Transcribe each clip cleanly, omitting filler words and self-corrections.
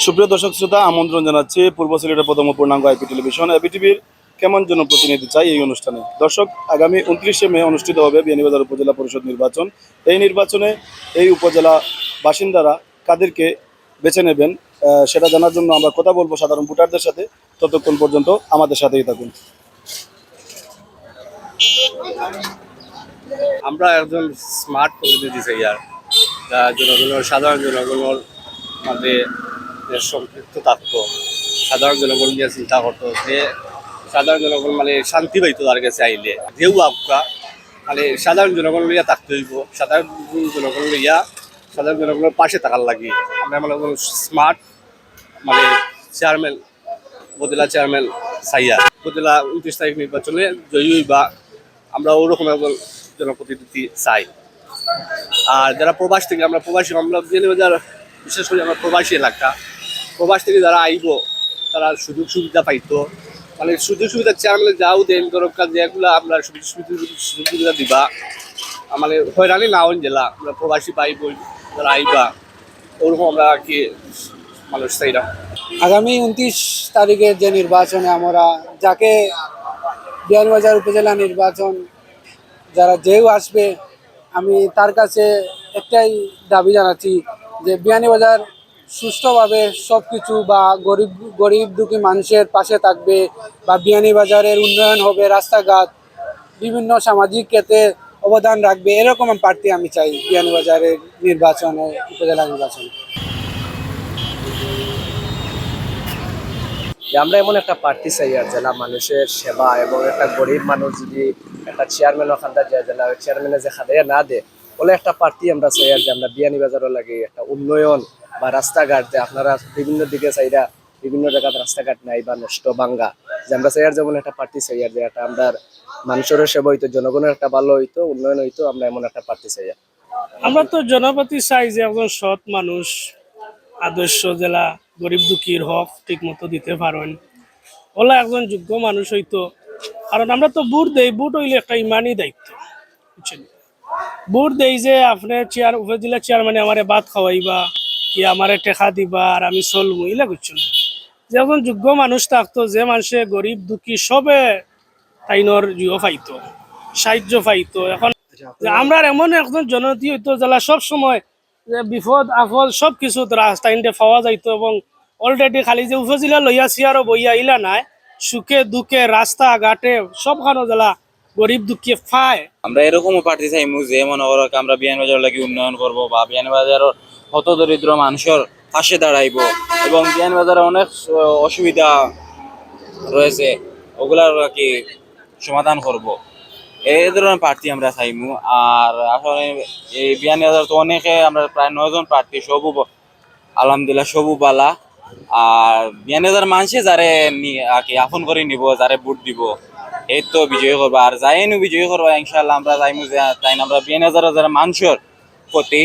সুপ্রিয় দর্শক শ্রোতা, আমন্ত্রণ জানাচ্ছি পূর্ব সিলেটের প্রথম পূর্ণাঙ্গ আইপি টেলিভিশন এপিটিভির কেমন জনপ্রতিনিধি চাই এই অনুষ্ঠানে। দর্শক, আগামী 29শে মে অনুষ্ঠিত হবে বিয়ানীবাজার উপজেলা পরিষদ নির্বাচন। এই নির্বাচনে এই উপজেলা বাসিন্দারা কাদেরকে বেছে নেবেন সেটা জানার জন্য আমরা কথা বলবো সাধারণ ভোটারদের সাথে। ততক্ষণ পর্যন্ত আমাদের সাথেই থাকুন। আমরা একজন স্মার্ট প্রতিনিধি চাই, আর যা জনগণের সাধারণ জনগণের মধ্যে সম্পৃক্ত থাকতো, সাধারণ জনগণ নিয়ে চিন্তা করতো, যে সাধারণ জনগণ মানে শান্তি পাইতো তার কাছে আইলে, যেও আপকা মানে সাধারণ জনগণ লইয়া থাকতে হইব, সাধারণ জনগণ লইয়া সাধারণ জনগণের পাশে থাকার লাগে। আমরা মানে স্মার্ট মানে চেয়ারম্যান, উপজেলা চেয়ারম্যান চাইয়া উপজেলা 29 তারিখ নির্বাচনে জয়ী হইবা, আমরা ওরকম একজন জনপ্রতিনিধি চাই। আর যারা প্রবাস থেকে, আমরা বিয়ানীবাজার বিশেষ করে আমরা প্রবাসী এলাকা, প্রবাস থেকে যারা আইব তারা সুযোগ সুবিধা পাইতো, মানে সুযোগ সুবিধা চেয়ারম্যানে যাও দেন দরকার, যেগুলো আমরা সুযোগ সুবিধা দিবা, মানে হয়রানি না হন জেলা আমরা প্রবাসী পাইব যারা আইবা, ওরকম আমরা আর কি মানুষ চাইরা। আগামী 29 তারিখের যে নির্বাচনে আমরা যাকে বিয়ানীবাজার উপজেলা নির্বাচন যারা যেও আসবে, আমি তার কাছে একটাই দাবি জানাচ্ছি যে বিয়ানীবাজার সুষ্ঠুভাবে সব কিছু বা গরিব দুঃখী মানুষের পাশে থাকবে, বা বিয়ানীবাজারের উন্নয়ন হবে, রাস্তাঘাট বিভিন্ন সামাজিক ক্ষেত্রে অবদান রাখবে, এরকম প্রার্থী আমি চাই বিয়ানীবাজারের নির্বাচনে, উপজেলা নির্বাচনে। আমরা এমন একটা প্রার্থী চাই আর জেলা মানুষের সেবা, এবং একটা গরিব মানুষ যদি একটা চেয়ারম্যান ওখানটা যায়, জেলা চেয়ারম্যানে যে খাদাইয়া না দেয় বলে একটা প্রার্থী আমরা চাই। আর যে আমরা বিয়ানীবাজারও লাগে একটা উন্নয়ন বা রাস্তাঘাট, যে আপনারা বিভিন্ন দিকে চাইরা বিভিন্ন জায়গায় রাস্তাঘাট নাই বা নষ্ট ভাঙ্গা, যে আমরা চাই আর যেমন একটা প্রার্থী চাই আর যে একটা আমরা মানুষের সেবা হইতো, জনগণের একটা ভালো হইতো, উন্নয়ন হইতো, আমরা এমন একটা প্রার্থী চাই। আমরা তো জনপতি চাই যে একজন সৎ মানুষ, আদর্শ জেলা গরিব দুঃখীর হক ঠিক মতো দিতে পারেন, ওলা একজন যোগ্য মানুষ হইতো। কারণ আমরা তো ভোট দেই, ভোট হইলে একটা ইমানই দায়িত্ব, বুঝছেন? ভোট দেই যে আপনি উপজেলা চেয়ারম্যানে আমারে ভাত খাওয়াইবা, কি আমারে টেকা দিবা আর আমি চলবো, ইলা বুঝছেন? যে একজন যোগ্য মানুষ থাকতো, যে মানুষে গরিব দুঃখী সবে তাইনর জিও পাইতো, সাহায্য পাইতো। এখন আমরা এমন একজন জনতি হইতো যারা সব সময় যে বিপদ আপদ সব কিছু রাস্তাইনতে পাওয়া যাইতো, এবং অলরেডি খালি যে উপজেলা লইয়া চেয়ারও বইয়া ইলা নাই, সুখে দুঃখে রাস্তা ঘাটে সবখানো জেলা গরিব দুঃখী পায়। আমরা এরকমও পার্টি চাইমু যে মনে করো আমরা বিয়ানীবাজার লাগি উন্নয়ন করব, বা বিয়ানীবাজারের হত দরিদ্র মানুষের পাশে দাঁড়াইব, এবং বিয়ানীবাজারে অনেক অসুবিধা রয়েছে ওগুলার কি সমাধান করব, এই ধরনের প্রার্থী আমরা চাইমু। আর আসলে এই বিয়ানীবাজার তো অনেকে, আমরা প্রায় 9 জন প্রার্থী, সবু আলহামদুলিল্লাহ সবু বালা। আর বিয়ানীবাজার মানুষে যারে আর কি আপন করে নিব, যারে ভোট দিব, এই তো বিজয়ী করবো। আর যাইনু বিজয়ী করবো ইনশাল্লাহ, আমরা যাইমু যে তাই আমরা বিয়ানীবাজারের যারা মানুষের প্রতি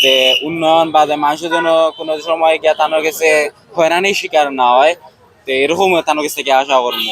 যে উন্নয়ন, বা যে মানুষের জন্য কোনো সময় গিয়া তানোর কাছে হয়রানির শিকার না হয়, তো এরকম তানোর কাছে গিয়ে আশা করবো।